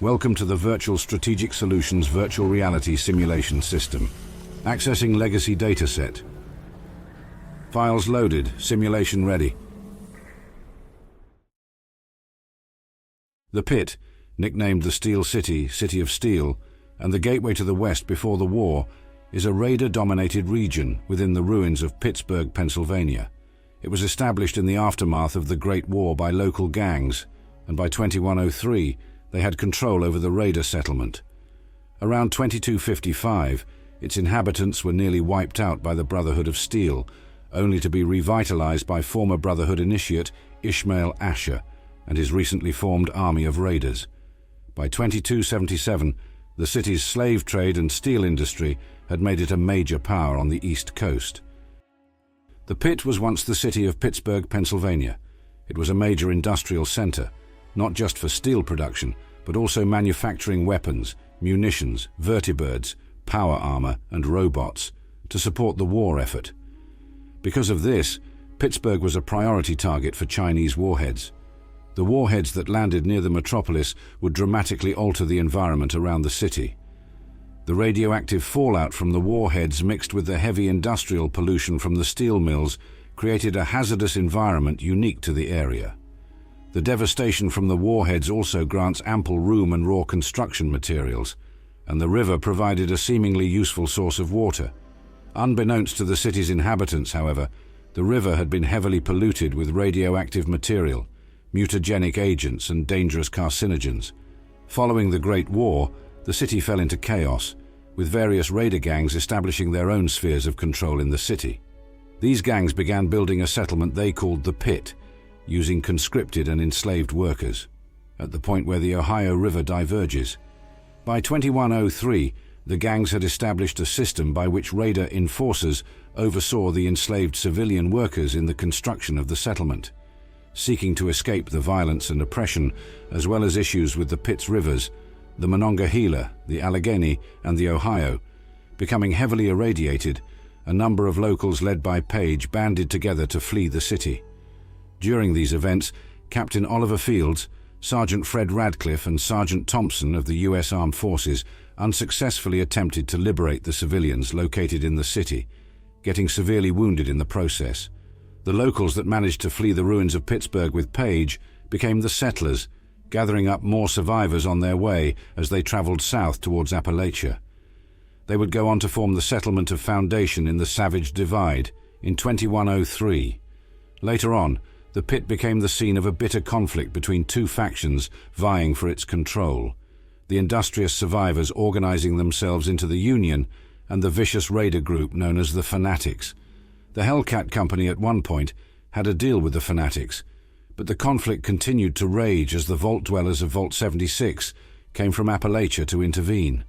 Welcome to the Virtual Strategic Solutions Virtual Reality Simulation System. Accessing Legacy Dataset. Files loaded. Simulation ready. The Pitt, nicknamed the Steel City, City of Steel, and the gateway to the West before the war, is a raider-dominated region within the ruins of Pittsburgh, Pennsylvania. It was established in the aftermath of the Great War by local gangs, and by 2103, they had control over the raider settlement. Around 2255, its inhabitants were nearly wiped out by the Brotherhood of Steel, only to be revitalized by former Brotherhood initiate Ishmael Ashur and his recently formed army of raiders. By 2277, the city's slave trade and steel industry had made it a major power on the East Coast. The Pitt was once the city of Pittsburgh, Pennsylvania. It was a major industrial center, not just for steel production, but also manufacturing weapons, munitions, vertibirds, power armor, and robots to support the war effort. Because of this, Pittsburgh was a priority target for Chinese warheads. The warheads that landed near the metropolis would dramatically alter the environment around the city. The radioactive fallout from the warheads mixed with the heavy industrial pollution from the steel mills created a hazardous environment unique to the area. The devastation from the warheads also grants ample room and raw construction materials, and the river provided a seemingly useful source of water. Unbeknownst to the city's inhabitants, however, the river had been heavily polluted with radioactive material, mutagenic agents, and dangerous carcinogens. Following the Great War, the city fell into chaos, with various raider gangs establishing their own spheres of control in the city. These gangs began building a settlement they called the Pitt, using conscripted and enslaved workers, at the point where the Ohio River diverges. By 2103, the gangs had established a system by which raider enforcers oversaw the enslaved civilian workers in the construction of the settlement. Seeking to escape the violence and oppression, as well as issues with the Pitt's rivers, the Monongahela, the Allegheny, and the Ohio, becoming heavily irradiated, a number of locals led by Page banded together to flee the city. During these events, Captain Oliver Fields, Sergeant Fred Radcliffe, and Sergeant Thompson of the U.S. Armed Forces unsuccessfully attempted to liberate the civilians located in the city, getting severely wounded in the process. The locals that managed to flee the ruins of Pittsburgh with Page became the settlers, gathering up more survivors on their way as they traveled south towards Appalachia. They would go on to form the settlement of Foundation in the Savage Divide in 2103. Later on, the Pitt became the scene of a bitter conflict between two factions vying for its control, the industrious survivors organizing themselves into the Union and the vicious raider group known as the Fanatics. The Hellcat Company at one point had a deal with the Fanatics, but the conflict continued to rage as the Vault dwellers of Vault 76 came from Appalachia to intervene.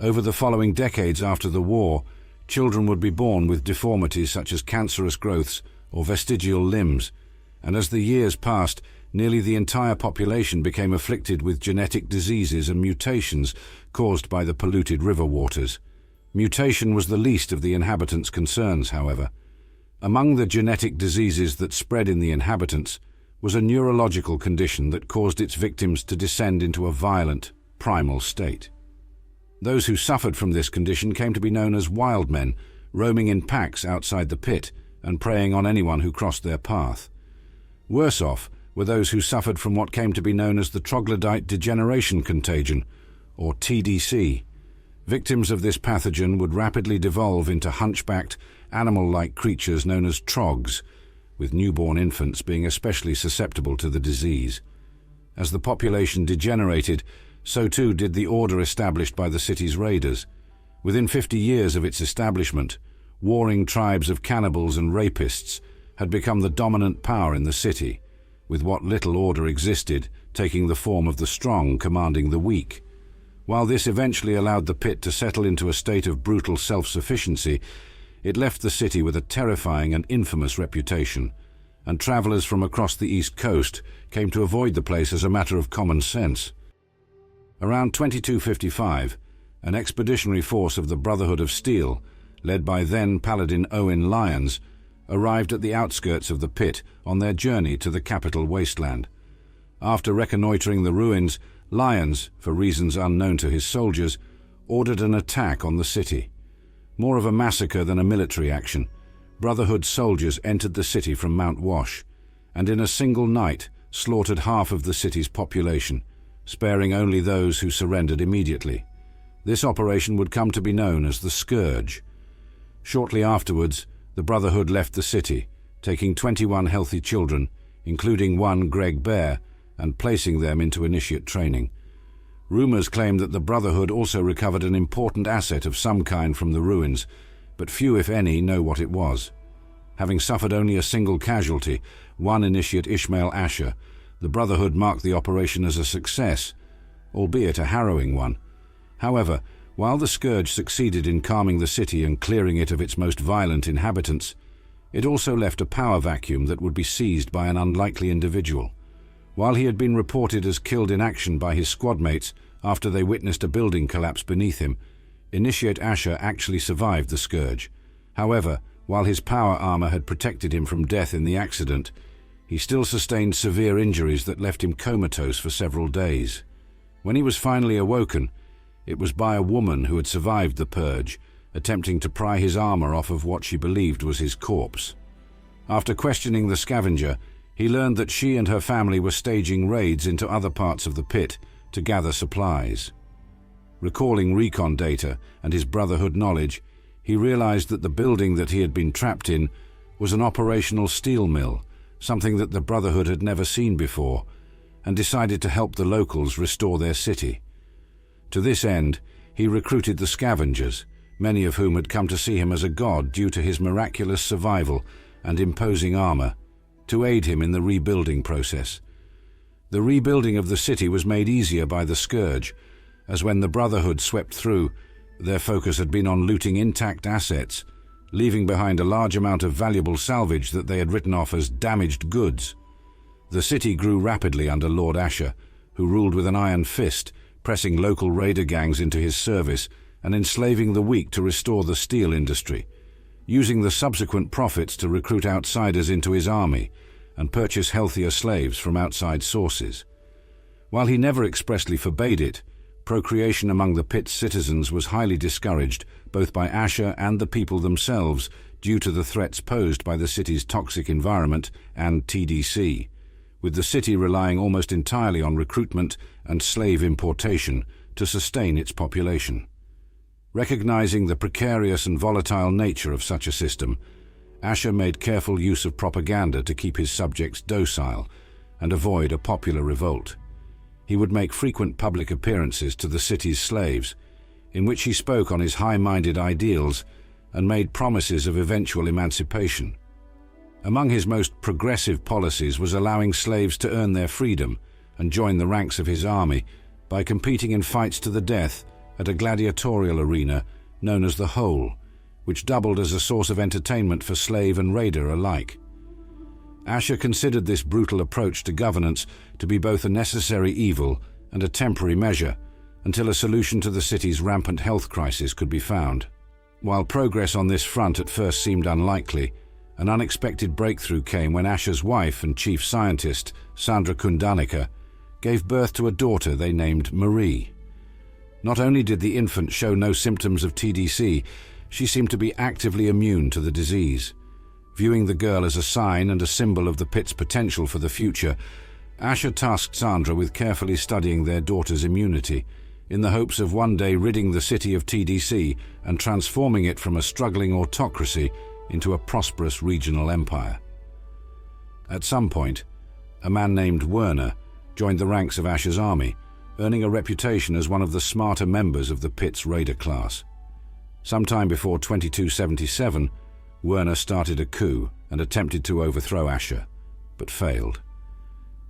Over the following decades after the war, children would be born with deformities such as cancerous growths or vestigial limbs, and as the years passed, nearly the entire population became afflicted with genetic diseases and mutations caused by the polluted river waters. Mutation was the least of the inhabitants' concerns, however. Among the genetic diseases that spread in the inhabitants was a neurological condition that caused its victims to descend into a violent, primal state. Those who suffered from this condition came to be known as wild men, roaming in packs outside the Pit and preying on anyone who crossed their path. Worse off were those who suffered from what came to be known as the troglodyte degeneration contagion, or TDC. Victims of this pathogen would rapidly devolve into hunchbacked, animal-like creatures known as trogs, with newborn infants being especially susceptible to the disease. As the population degenerated, so too did the order established by the city's raiders. Within 50 years of its establishment, warring tribes of cannibals and rapists had become the dominant power in the city, with what little order existed taking the form of the strong commanding the weak. While this eventually allowed the Pitt to settle into a state of brutal self-sufficiency, it left the city with a terrifying and infamous reputation, and travelers from across the East Coast came to avoid the place as a matter of common sense. Around 2255, an expeditionary force of the Brotherhood of Steel, led by then Paladin Owen Lyons, arrived at the outskirts of the Pitt on their journey to the capital wasteland. After reconnoitering the ruins, Lyons, for reasons unknown to his soldiers, ordered an attack on the city. More of a massacre than a military action, Brotherhood soldiers entered the city from Mount Wash, and in a single night slaughtered half of the city's population, sparing only those who surrendered immediately. This operation would come to be known as the Scourge. Shortly afterwards, the Brotherhood left the city, taking 21 healthy children, including one Greg Bear, and placing them into initiate training. Rumors claim that the Brotherhood also recovered an important asset of some kind from the ruins, but few, if any, know what it was. Having suffered only a single casualty, one initiate Ishmael Ashur, the Brotherhood marked the operation as a success, albeit a harrowing one. However, while the Scourge succeeded in calming the city and clearing it of its most violent inhabitants, it also left a power vacuum that would be seized by an unlikely individual. While he had been reported as killed in action by his squadmates after they witnessed a building collapse beneath him, Initiate Ashur actually survived the Scourge. However, while his power armor had protected him from death in the accident, he still sustained severe injuries that left him comatose for several days. When he was finally awoken, it was by a woman who had survived the purge, attempting to pry his armor off of what she believed was his corpse. After questioning the scavenger, he learned that she and her family were staging raids into other parts of the pit to gather supplies. Recalling recon data and his Brotherhood knowledge, he realized that the building that he had been trapped in was an operational steel mill, something that the Brotherhood had never seen before, and decided to help the locals restore their city. To this end, he recruited the scavengers, many of whom had come to see him as a god due to his miraculous survival and imposing armor, to aid him in the rebuilding process. The rebuilding of the city was made easier by the Scourge, as when the Brotherhood swept through, their focus had been on looting intact assets, leaving behind a large amount of valuable salvage that they had written off as damaged goods. The city grew rapidly under Lord Ashur, who ruled with an iron fist, pressing local raider gangs into his service and enslaving the weak to restore the steel industry, using the subsequent profits to recruit outsiders into his army and purchase healthier slaves from outside sources. While he never expressly forbade it, procreation among the Pitt's citizens was highly discouraged both by Ashur and the people themselves due to the threats posed by the city's toxic environment and TDC, with the city relying almost entirely on recruitment and slave importation to sustain its population. Recognizing the precarious and volatile nature of such a system, Ashur made careful use of propaganda to keep his subjects docile and avoid a popular revolt. He would make frequent public appearances to the city's slaves, in which he spoke on his high-minded ideals and made promises of eventual emancipation. Among his most progressive policies was allowing slaves to earn their freedom and join the ranks of his army by competing in fights to the death at a gladiatorial arena known as the Hole, which doubled as a source of entertainment for slave and raider alike. Ashur considered this brutal approach to governance to be both a necessary evil and a temporary measure until a solution to the city's rampant health crisis could be found. While progress on this front at first seemed unlikely, an unexpected breakthrough came when Ashur's wife and chief scientist, Sandra Kundanika, gave birth to a daughter they named Marie. Not only did the infant show no symptoms of TDC, she seemed to be actively immune to the disease. Viewing the girl as a sign and a symbol of the Pitt's potential for the future, Ashur tasked Sandra with carefully studying their daughter's immunity, in the hopes of one day ridding the city of TDC and transforming it from a struggling autocracy into a prosperous regional empire. At some point, a man named Werner joined the ranks of Ashur's army, earning a reputation as one of the smarter members of the Pitt's raider class. Sometime before 2277, Werner started a coup and attempted to overthrow Ashur, but failed.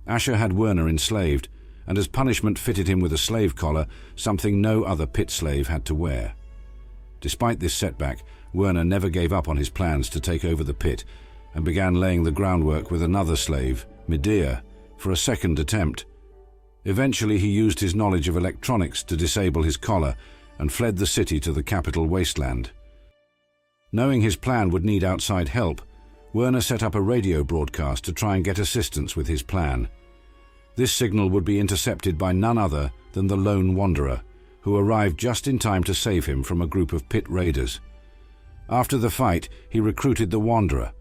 Ashur had Werner enslaved, and as punishment fitted him with a slave collar, something no other Pitt slave had to wear. Despite this setback, Werner never gave up on his plans to take over the Pitt and began laying the groundwork with another slave, Medea, for a second attempt. Eventually he used his knowledge of electronics to disable his collar and fled the city to the capital wasteland. Knowing his plan would need outside help, Werner set up a radio broadcast to try and get assistance with his plan. This signal would be intercepted by none other than the lone wanderer, who arrived just in time to save him from a group of Pitt raiders. After the fight, he recruited the wanderer,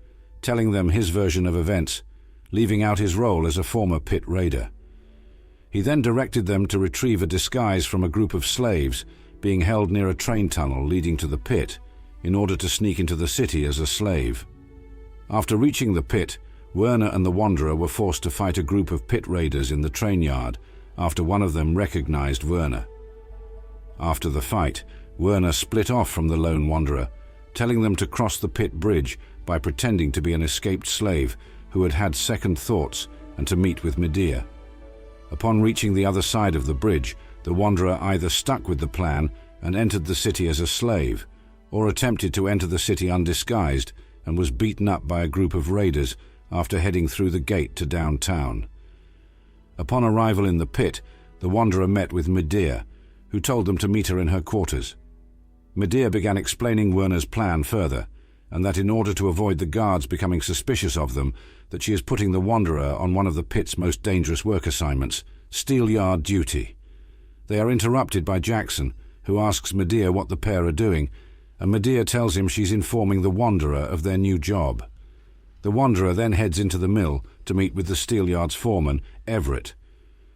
telling them his version of events, leaving out his role as a former Pitt raider. He then directed them to retrieve a disguise from a group of slaves being held near a train tunnel leading to the Pit in order to sneak into the city as a slave. After reaching the Pit, Werner and the Wanderer were forced to fight a group of Pit raiders in the train yard after one of them recognized Werner. After the fight, Werner split off from the lone Wanderer, telling them to cross the Pit bridge by pretending to be an escaped slave who had had second thoughts and to meet with Medea. Upon reaching the other side of the bridge, the Wanderer either stuck with the plan and entered the city as a slave, or attempted to enter the city undisguised and was beaten up by a group of raiders after heading through the gate to downtown. Upon arrival in the Pit, the Wanderer met with Medea, who told them to meet her in her quarters. Medea began explaining Werner's plan further, and that in order to avoid the guards becoming suspicious of them, that she is putting the Wanderer on one of the Pit's most dangerous work assignments, steel yard duty. They are interrupted by Jackson, who asks Medea what the pair are doing, and Medea tells him she's informing the Wanderer of their new job. The Wanderer then heads into the mill to meet with the steelyard's foreman, Everett.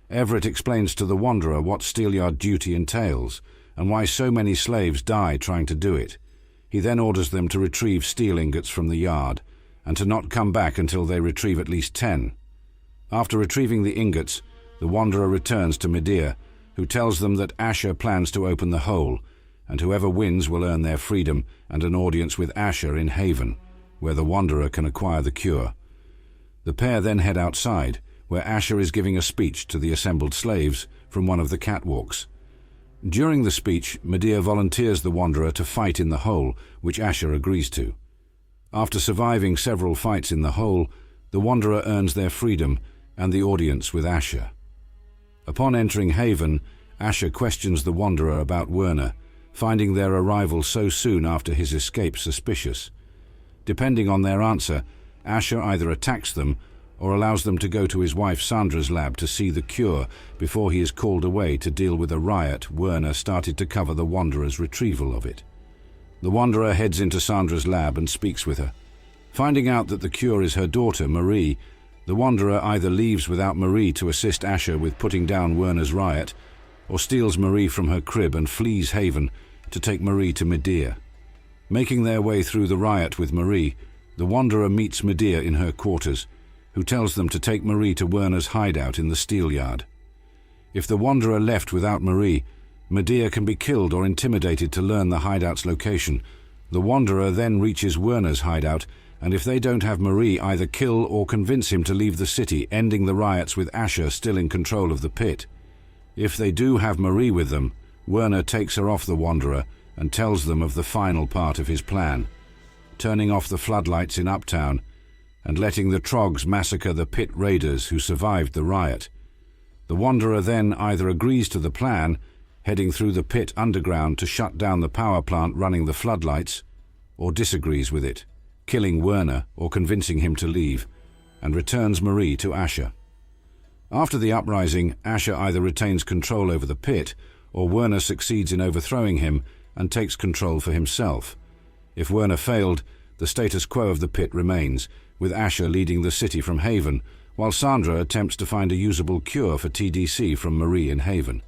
Everett explains to the Wanderer what steelyard duty entails, and why so many slaves die trying to do it. He then orders them to retrieve steel ingots from the yard, and to not come back until they retrieve at least 10. After retrieving the ingots, the Wanderer returns to Medea, who tells them that Ashur plans to open the hole, and whoever wins will earn their freedom and an audience with Ashur in Haven, where the Wanderer can acquire the cure. The pair then head outside, where Ashur is giving a speech to the assembled slaves from one of the catwalks. During the speech, Medea volunteers the Wanderer to fight in the hole, which Ashur agrees to. After surviving several fights in the hole, the Wanderer earns their freedom and the audience with Ashur. Upon entering Haven, Ashur questions the Wanderer about Werner, finding their arrival so soon after his escape suspicious. Depending on their answer, Ashur either attacks them or allows them to go to his wife Sandra's lab to see the cure before he is called away to deal with a riot Werner started to cover the Wanderer's retrieval of it. The Wanderer heads into Sandra's lab and speaks with her. Finding out that the cure is her daughter, Marie, the Wanderer either leaves without Marie to assist Ashur with putting down Werner's riot, or steals Marie from her crib and flees Haven to take Marie to Medea. Making their way through the riot with Marie, the Wanderer meets Medea in her quarters, who tells them to take Marie to Werner's hideout in the steel yard. If the Wanderer left without Marie, Medea can be killed or intimidated to learn the hideout's location. The Wanderer then reaches Werner's hideout, and if they don't have Marie, either kill or convince him to leave the city, ending the riots with Ashur still in control of the Pit. If they do have Marie with them, Werner takes her off the Wanderer and tells them of the final part of his plan, turning off the floodlights in Uptown and letting the Trogs massacre the Pit raiders who survived the riot. The Wanderer then either agrees to the plan, heading through the Pit underground to shut down the power plant running the floodlights, or disagrees with it, killing Werner or convincing him to leave, and returns Marie to Ashur. After the uprising, Ashur either retains control over the Pit, or Werner succeeds in overthrowing him and takes control for himself. If Werner failed, the status quo of the Pit remains, with Ashur leading the city from Haven, while Sandra attempts to find a usable cure for TDC from Marie in Haven.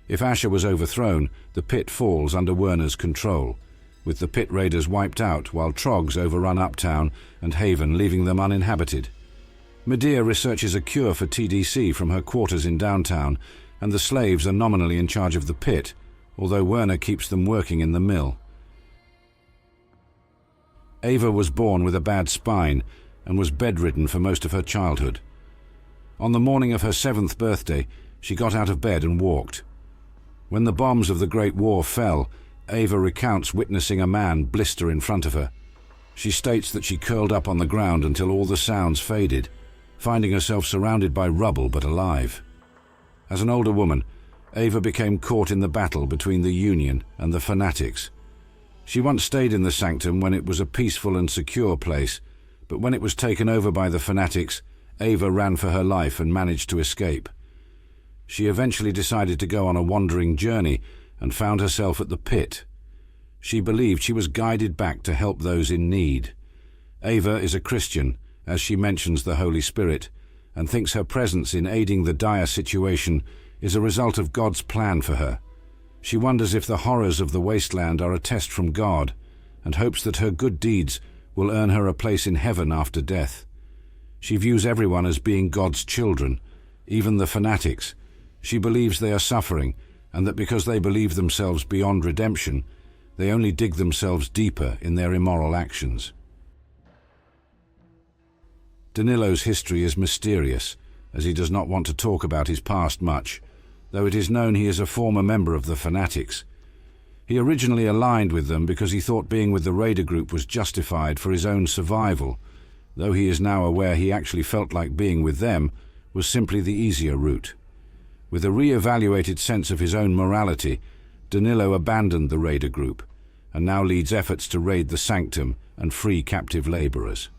If Ashur was overthrown, the Pit falls under Werner's control, with the Pit raiders wiped out while Trogs overrun Uptown and Haven, leaving them uninhabited. Medea researches a cure for TDC from her quarters in downtown, and the slaves are nominally in charge of the Pit, although Werner keeps them working in the mill. Ava was born with a bad spine and was bedridden for most of her childhood. On the morning of her 7th birthday, she got out of bed and walked. When the bombs of the Great War fell, Ava recounts witnessing a man blister in front of her. She states that she curled up on the ground until all the sounds faded, finding herself surrounded by rubble but alive. As an older woman, Ava became caught in the battle between the Union and the Fanatics. She once stayed in the sanctum when it was a peaceful and secure place, but when it was taken over by the Fanatics, Ava ran for her life and managed to escape. She eventually decided to go on a wandering journey and found herself at the Pit. She believed she was guided back to help those in need. Ava is a Christian, as she mentions the Holy Spirit, and thinks her presence in aiding the dire situation is a result of God's plan for her. She wonders if the horrors of the wasteland are a test from God, and hopes that her good deeds will earn her a place in heaven after death. She views everyone as being God's children, even the fanatics. She believes they are suffering, and that because they believe themselves beyond redemption, they only dig themselves deeper in their immoral actions. Danilo's history is mysterious, as he does not want to talk about his past much, though it is known he is a former member of the fanatics. He originally aligned with them because he thought being with the raider group was justified for his own survival, though he is now aware he actually felt like being with them was simply the easier route. With a re-evaluated sense of his own morality, Danilo abandoned the raider group and now leads efforts to raid the sanctum and free captive laborers.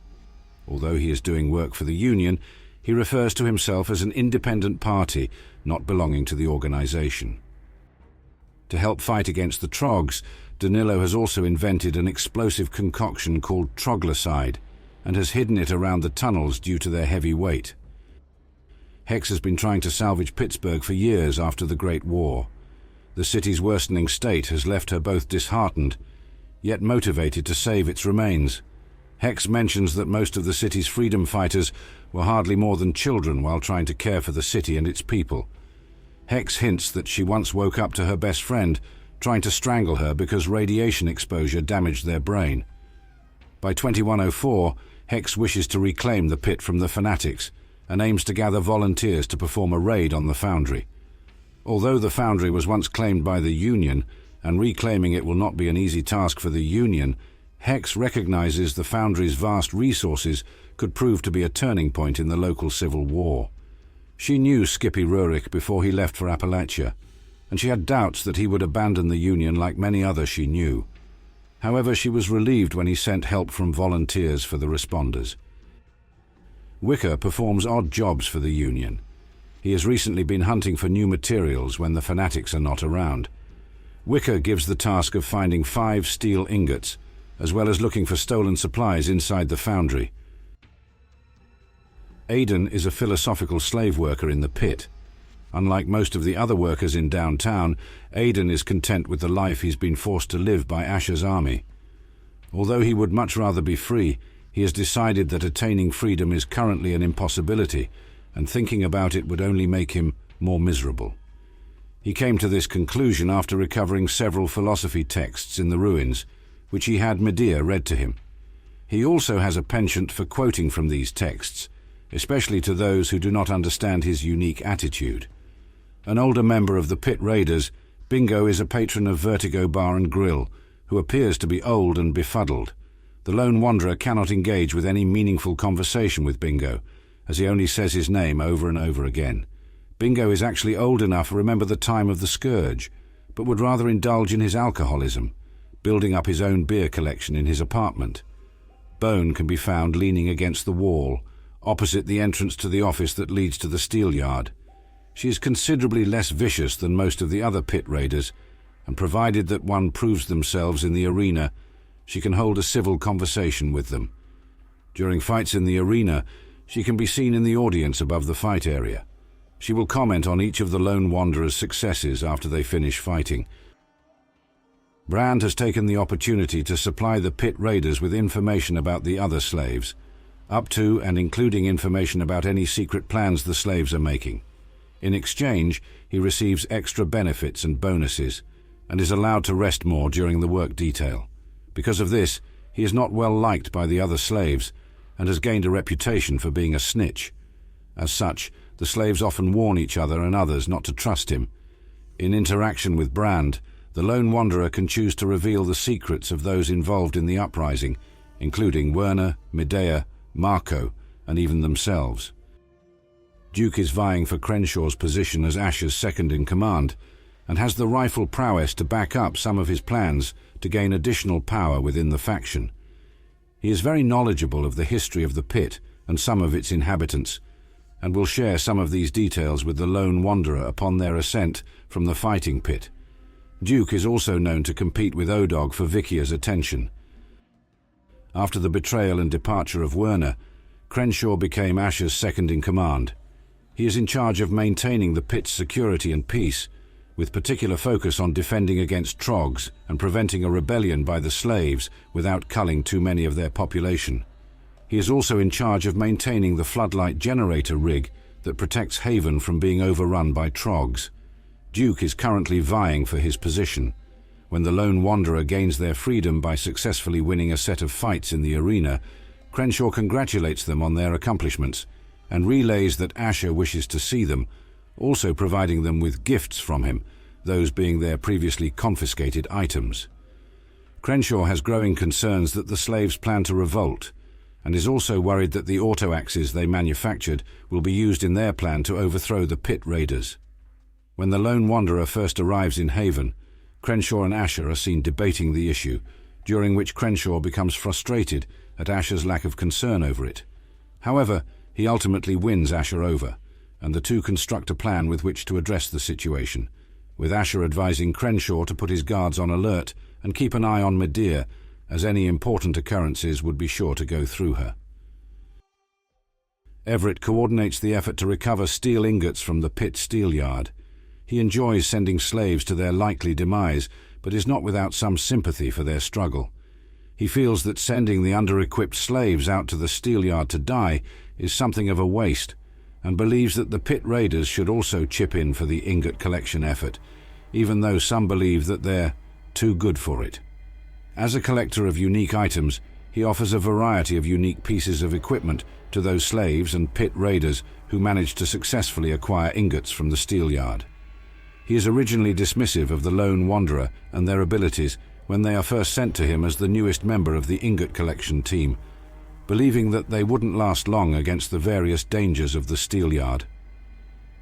Although he is doing work for the Union, he refers to himself as an independent party, not belonging to the organization. To help fight against the Trogs, Danilo has also invented an explosive concoction called troglycide and has hidden it around the tunnels due to their heavy weight. Hex has been trying to salvage Pittsburgh for years after the Great War. The city's worsening state has left her both disheartened, yet motivated to save its remains. Hex mentions that most of the city's freedom fighters were hardly more than children while trying to care for the city and its people. Hex hints that she once woke up to her best friend trying to strangle her because radiation exposure damaged their brain. By 2104, Hex wishes to reclaim the Pit from the fanatics and aims to gather volunteers to perform a raid on the foundry. Although the foundry was once claimed by the Union, and reclaiming it will not be an easy task for the Union, Hex recognizes the foundry's vast resources could prove to be a turning point in the local civil war. She knew Skippy Rurik before he left for Appalachia, and she had doubts that he would abandon the Union like many others she knew. However, she was relieved when he sent help from volunteers for the responders. Wicker performs odd jobs for the Union. He has recently been hunting for new materials when the fanatics are not around. Wicker gives the task of finding 5 steel ingots, as well as looking for stolen supplies inside the foundry. Aidan is a philosophical slave worker in the Pit. Unlike most of the other workers in downtown, Aidan is content with the life he's been forced to live by Ashur's army. Although he would much rather be free, he has decided that attaining freedom is currently an impossibility, and thinking about it would only make him more miserable. He came to this conclusion after recovering several philosophy texts in the ruins, which he had Medea read to him. He also has a penchant for quoting from these texts, especially to those who do not understand his unique attitude. An older member of the Pit Raiders, Bingo is a patron of Vertigo Bar and Grill, who appears to be old and befuddled. The lone wanderer cannot engage with any meaningful conversation with Bingo, as he only says his name over and over again. Bingo is actually old enough to remember the time of the Scourge, but would rather indulge in his alcoholism, building up his own beer collection in his apartment. Bone can be found leaning against the wall, opposite the entrance to the office that leads to the steel yard. She is considerably less vicious than most of the other Pit Raiders, and provided that one proves themselves in the arena, she can hold a civil conversation with them. During fights in the arena, she can be seen in the audience above the fight area. She will comment on each of the lone wanderer's successes after they finish fighting. Brand has taken the opportunity to supply the Pit Raiders with information about the other slaves, up to and including information about any secret plans the slaves are making. In exchange, he receives extra benefits and bonuses, and is allowed to rest more during the work detail. Because of this, he is not well liked by the other slaves, and has gained a reputation for being a snitch. As such, the slaves often warn each other and others not to trust him. In interaction with Brand, the lone wanderer can choose to reveal the secrets of those involved in the uprising, including Werner, Medea, Marco, and even themselves. Duke is vying for Crenshaw's position as Ashur's second-in-command, and has the rifle prowess to back up some of his plans to gain additional power within the faction. He is very knowledgeable of the history of the Pit and some of its inhabitants, and will share some of these details with the lone wanderer upon their ascent from the fighting pit. Duke is also known to compete with Odog for Vickia's attention. After the betrayal and departure of Werner, Crenshaw became Ashur's second-in-command. He is in charge of maintaining the pit's security and peace, with particular focus on defending against trogs and preventing a rebellion by the slaves without culling too many of their population. He is also in charge of maintaining the floodlight generator rig that protects Haven from being overrun by trogs. Duke is currently vying for his position. When the lone wanderer gains their freedom by successfully winning a set of fights in the arena, Crenshaw congratulates them on their accomplishments and relays that Ashur wishes to see them, also providing them with gifts from him, those being their previously confiscated items. Crenshaw has growing concerns that the slaves plan to revolt, and is also worried that the auto-axes they manufactured will be used in their plan to overthrow the Pitt raiders. When the lone wanderer first arrives in Haven, Crenshaw and Ashur are seen debating the issue, during which Crenshaw becomes frustrated at Ashur's lack of concern over it. However, he ultimately wins Ashur over, and the two construct a plan with which to address the situation, with Ashur advising Crenshaw to put his guards on alert and keep an eye on Medea, as any important occurrences would be sure to go through her. Everett coordinates the effort to recover steel ingots from the Pitt steel yard. He enjoys sending slaves to their likely demise, but is not without some sympathy for their struggle. He feels that sending the under-equipped slaves out to the steel yard to die is something of a waste, and believes that the Pitt raiders should also chip in for the ingot collection effort, even though some believe that they're too good for it. As a collector of unique items, he offers a variety of unique pieces of equipment to those slaves and Pitt raiders who manage to successfully acquire ingots from the steel yard. He is originally dismissive of the lone wanderer and their abilities when they are first sent to him as the newest member of the ingot collection team, believing that they wouldn't last long against the various dangers of the steel yard.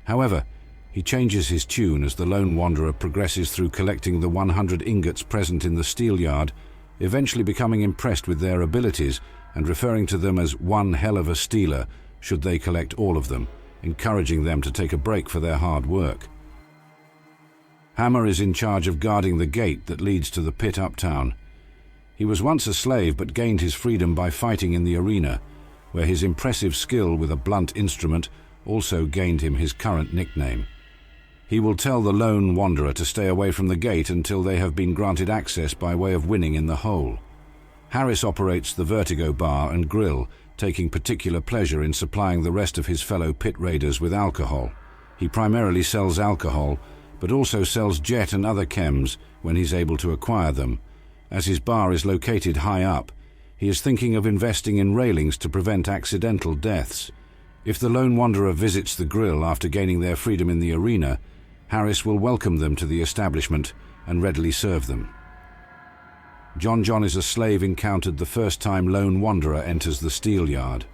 However, he changes his tune as the lone wanderer progresses through collecting the 100 ingots present in the steel yard, eventually becoming impressed with their abilities and referring to them as one hell of a stealer should they collect all of them, encouraging them to take a break for their hard work. Hammer is in charge of guarding the gate that leads to the Pitt uptown. He was once a slave but gained his freedom by fighting in the arena, where his impressive skill with a blunt instrument also gained him his current nickname. He will tell the lone wanderer to stay away from the gate until they have been granted access by way of winning in the hole. Harris operates the Vertigo bar and grill, taking particular pleasure in supplying the rest of his fellow Pitt raiders with alcohol. He primarily sells alcohol, but also sells jet and other chems when he's able to acquire them. As his bar is located high up, he is thinking of investing in railings to prevent accidental deaths. If the lone wanderer visits the grill after gaining their freedom in the arena, Harris will welcome them to the establishment and readily serve them. John is a slave encountered the first time lone wanderer enters the steel yard.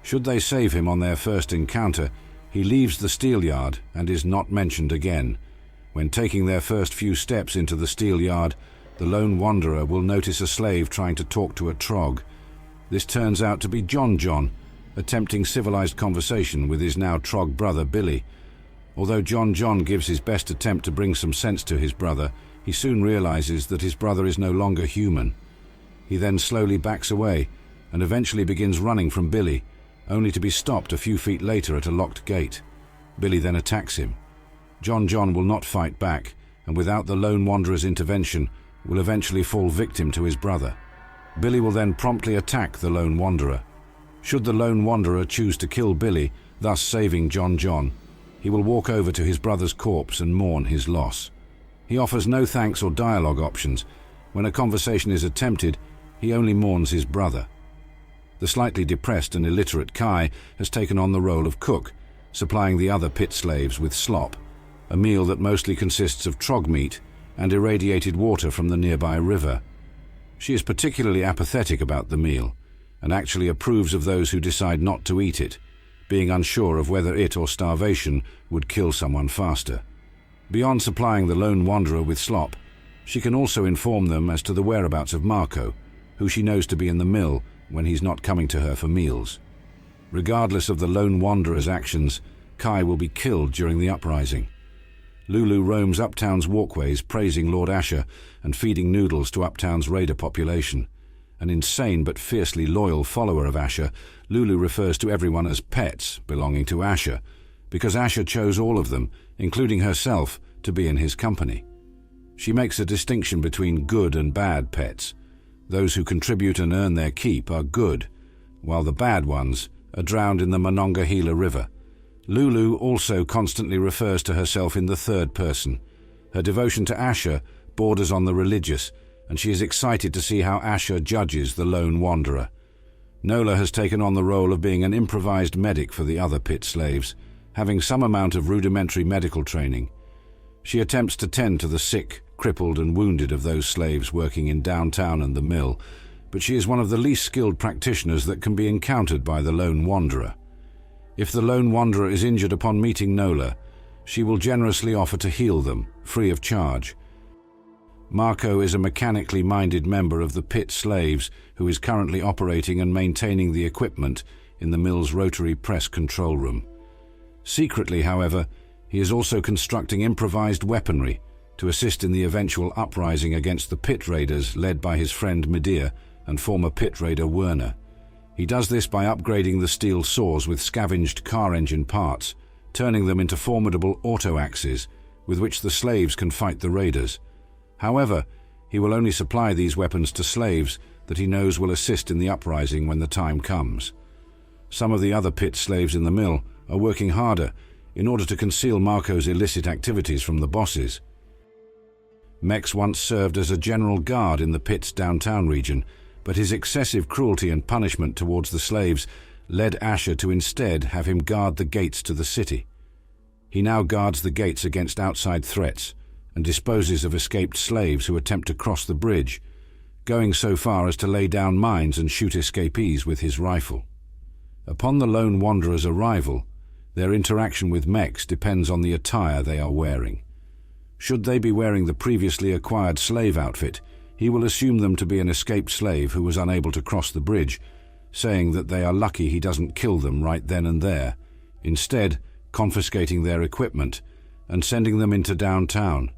Should they save him on their first encounter, he leaves the steel yard and is not mentioned again. When taking their first few steps into the steel yard, the lone wanderer will notice a slave trying to talk to a trog. This turns out to be John, attempting civilized conversation with his now trog brother Billy. Although John gives his best attempt to bring some sense to his brother, he soon realizes that his brother is no longer human. He then slowly backs away and eventually begins running from Billy, only to be stopped a few feet later at a locked gate. Billy then attacks him. John will not fight back, and without the lone wanderer's intervention, will eventually fall victim to his brother. Billy will then promptly attack the lone wanderer. Should the lone wanderer choose to kill Billy, thus saving John, he will walk over to his brother's corpse and mourn his loss. He offers no thanks or dialogue options. When a conversation is attempted, he only mourns his brother. The slightly depressed and illiterate Kai has taken on the role of cook, supplying the other Pitt slaves with slop, a meal that mostly consists of trog meat and irradiated water from the nearby river. She is particularly apathetic about the meal, and actually approves of those who decide not to eat it, being unsure of whether it or starvation would kill someone faster. Beyond supplying the lone wanderer with slop, she can also inform them as to the whereabouts of Marco, who she knows to be in the mill when he's not coming to her for meals. Regardless of the lone wanderer's actions, Kai will be killed during the uprising. Lulu roams Uptown's walkways praising Lord Ashur and feeding noodles to Uptown's raider population. An insane but fiercely loyal follower of Ashur, Lulu refers to everyone as pets belonging to Ashur, because Ashur chose all of them, including herself, to be in his company. She makes a distinction between good and bad pets. Those who contribute and earn their keep are good, while the bad ones are drowned in the Monongahela River. Lulu also constantly refers to herself in the third person. Her devotion to Ashur borders on the religious, and she is excited to see how Ashur judges the lone wanderer. Nola has taken on the role of being an improvised medic for the other Pitt slaves, having some amount of rudimentary medical training. She attempts to tend to the sick, crippled and wounded of those slaves working in downtown and the mill, but she is one of the least skilled practitioners that can be encountered by the lone wanderer. If the lone wanderer is injured upon meeting Nola, she will generously offer to heal them, free of charge. Marco is a mechanically minded member of the Pitt slaves who is currently operating and maintaining the equipment in the mill's rotary press control room. Secretly, however, he is also constructing improvised weaponry to assist in the eventual uprising against the Pitt raiders led by his friend Medea and former Pitt raider Werner. He does this by upgrading the steel saws with scavenged car engine parts, turning them into formidable auto-axes with which the slaves can fight the raiders. However, he will only supply these weapons to slaves that he knows will assist in the uprising when the time comes. Some of the other Pitt slaves in the mill are working harder in order to conceal Marco's illicit activities from the bosses. Mex once served as a general guard in the Pitt's downtown region, but his excessive cruelty and punishment towards the slaves led Ashur to instead have him guard the gates to the city. He now guards the gates against outside threats and disposes of escaped slaves who attempt to cross the bridge, going so far as to lay down mines and shoot escapees with his rifle. Upon the lone wanderer's arrival, their interaction with Mex depends on the attire they are wearing. Should they be wearing the previously acquired slave outfit, he will assume them to be an escaped slave who was unable to cross the bridge, saying that they are lucky he doesn't kill them right then and there, instead confiscating their equipment and sending them into downtown.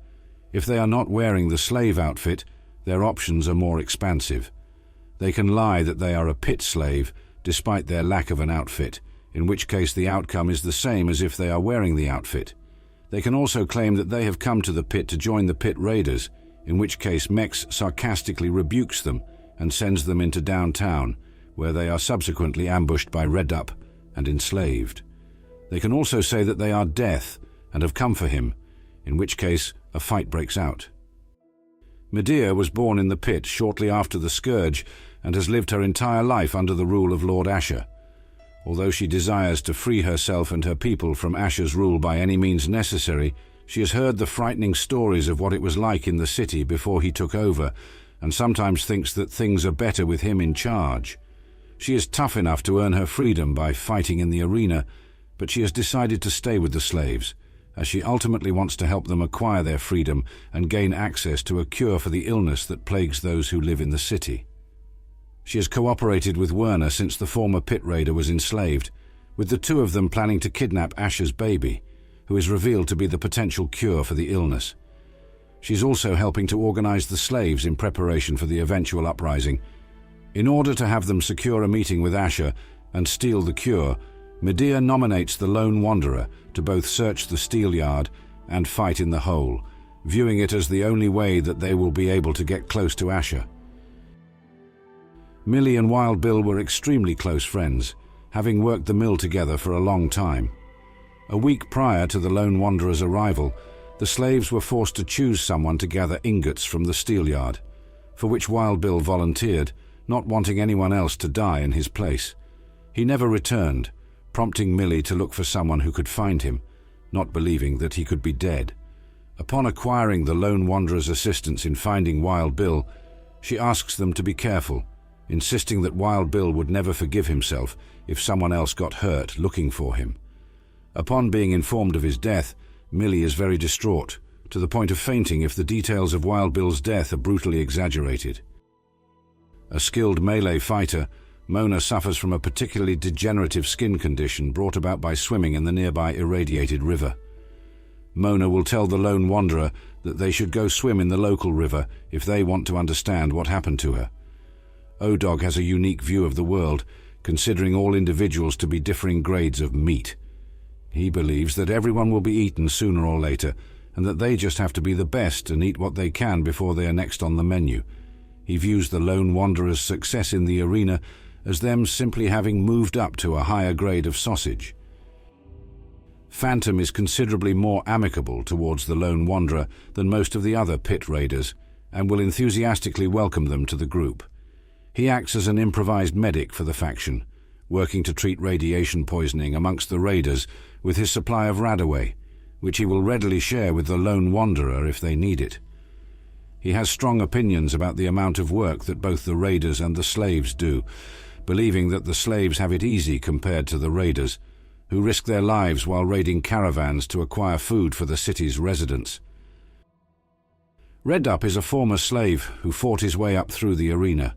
If they are not wearing the slave outfit, their options are more expansive. They can lie that they are a Pitt slave despite their lack of an outfit, in which case the outcome is the same as if they are wearing the outfit. They can also claim that they have come to the Pitt to join the Pitt raiders, in which case Mex sarcastically rebukes them and sends them into downtown, where they are subsequently ambushed by Red Up and enslaved. They can also say that they are Death and have come for him, in which case a fight breaks out. Medea was born in the Pitt shortly after the Scourge and has lived her entire life under the rule of Lord Ashur. Although she desires to free herself and her people from Ashur's rule by any means necessary, she has heard the frightening stories of what it was like in the city before he took over, and sometimes thinks that things are better with him in charge. She is tough enough to earn her freedom by fighting in the arena, but she has decided to stay with the slaves, as she ultimately wants to help them acquire their freedom and gain access to a cure for the illness that plagues those who live in the city. She has cooperated with Werner since the former Pitt raider was enslaved, with the two of them planning to kidnap Ashur's baby, who is revealed to be the potential cure for the illness. She's also helping to organize the slaves in preparation for the eventual uprising. In order to have them secure a meeting with Ashur and steal the cure, Medea nominates the lone wanderer to both search the steel yard and fight in the hole, viewing it as the only way that they will be able to get close to Ashur. Millie and Wild Bill were extremely close friends, having worked the mill together for a long time. A week prior to the lone wanderer's arrival, the slaves were forced to choose someone to gather ingots from the steel yard, for which Wild Bill volunteered, not wanting anyone else to die in his place. He never returned, prompting Millie to look for someone who could find him, not believing that he could be dead. Upon acquiring the lone wanderer's assistance in finding Wild Bill, she asks them to be careful, insisting that Wild Bill would never forgive himself if someone else got hurt looking for him. Upon being informed of his death, Millie is very distraught, to the point of fainting if the details of Wild Bill's death are brutally exaggerated. A skilled melee fighter, Mona suffers from a particularly degenerative skin condition brought about by swimming in the nearby irradiated river. Mona will tell the lone wanderer that they should go swim in the local river if they want to understand what happened to her. O-Dog has a unique view of the world, considering all individuals to be differing grades of meat. He believes that everyone will be eaten sooner or later, and that they just have to be the best and eat what they can before they are next on the menu. He views the lone wanderer's success in the arena as them simply having moved up to a higher grade of sausage. Phantom is considerably more amicable towards the lone wanderer than most of the other Pitt raiders, and will enthusiastically welcome them to the group. He acts as an improvised medic for the faction, working to treat radiation poisoning amongst the raiders with his supply of Radaway, which he will readily share with the lone wanderer if they need it. He has strong opinions about the amount of work that both the raiders and the slaves do, believing that the slaves have it easy compared to the raiders, who risk their lives while raiding caravans to acquire food for the city's residents. Redup is a former slave who fought his way up through the arena.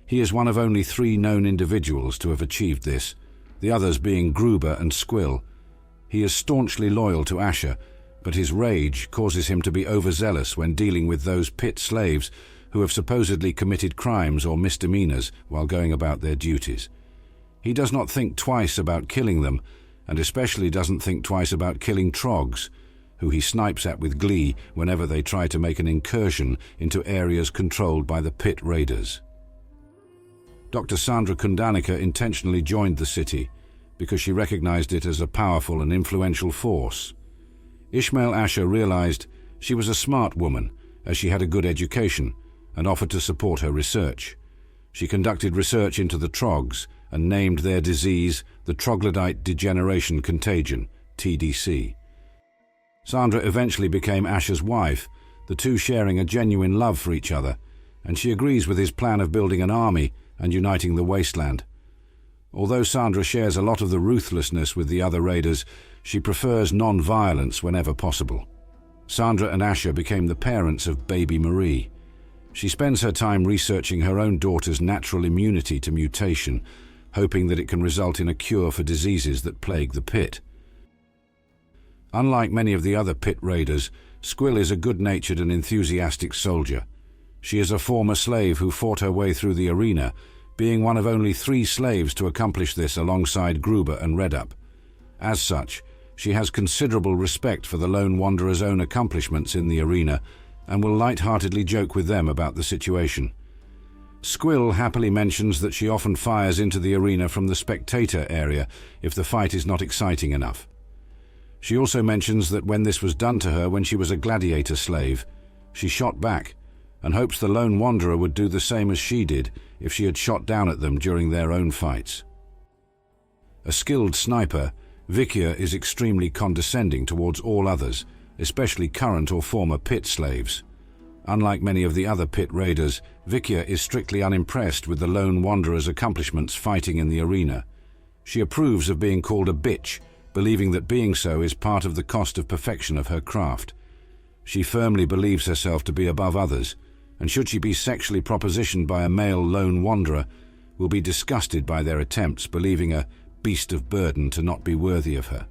He is one of only 3 known individuals to have achieved this, the others being Gruber and Squill. He is staunchly loyal to Ashur, but his rage causes him to be overzealous when dealing with those Pitt slaves who have supposedly committed crimes or misdemeanors while going about their duties. He does not think twice about killing them, and especially doesn't think twice about killing Trogs, who he snipes at with glee whenever they try to make an incursion into areas controlled by the Pitt raiders. Dr. Sandra Kundanika intentionally joined the city because she recognized it as a powerful and influential force. Ishmael Ashur realized she was a smart woman, as she had a good education, and offered to support her research. She conducted research into the Trogs and named their disease the Troglodyte Degeneration Contagion, TDC. Sandra eventually became Ashur's wife, the two sharing a genuine love for each other, and she agrees with his plan of building an army and uniting the wasteland. Although Sandra shares a lot of the ruthlessness with the other raiders, she prefers non-violence whenever possible. Sandra and Ashur became the parents of baby Marie. She spends her time researching her own daughter's natural immunity to mutation, hoping that it can result in a cure for diseases that plague the Pitt. Unlike many of the other Pitt raiders, Squill is a good-natured and enthusiastic soldier. She is a former slave who fought her way through the arena, being one of only 3 slaves to accomplish this alongside Gruber and Redup. As such, she has considerable respect for the lone wanderer's own accomplishments in the arena and will light-heartedly joke with them about the situation. Squill happily mentions that she often fires into the arena from the spectator area if the fight is not exciting enough. She also mentions that when this was done to her when she was a gladiator slave, she shot back and hopes the lone wanderer would do the same as she did if she had shot down at them during their own fights. A skilled sniper, Vikia is extremely condescending towards all others, especially current or former Pitt slaves. Unlike many of the other Pitt raiders, Vikia is strictly unimpressed with the lone wanderer's accomplishments fighting in the arena. She approves of being called a bitch, believing that being so is part of the cost of perfection of her craft. She firmly believes herself to be above others, and should she be sexually propositioned by a male lone wanderer, will be disgusted by their attempts, believing a beast of burden to not be worthy of her.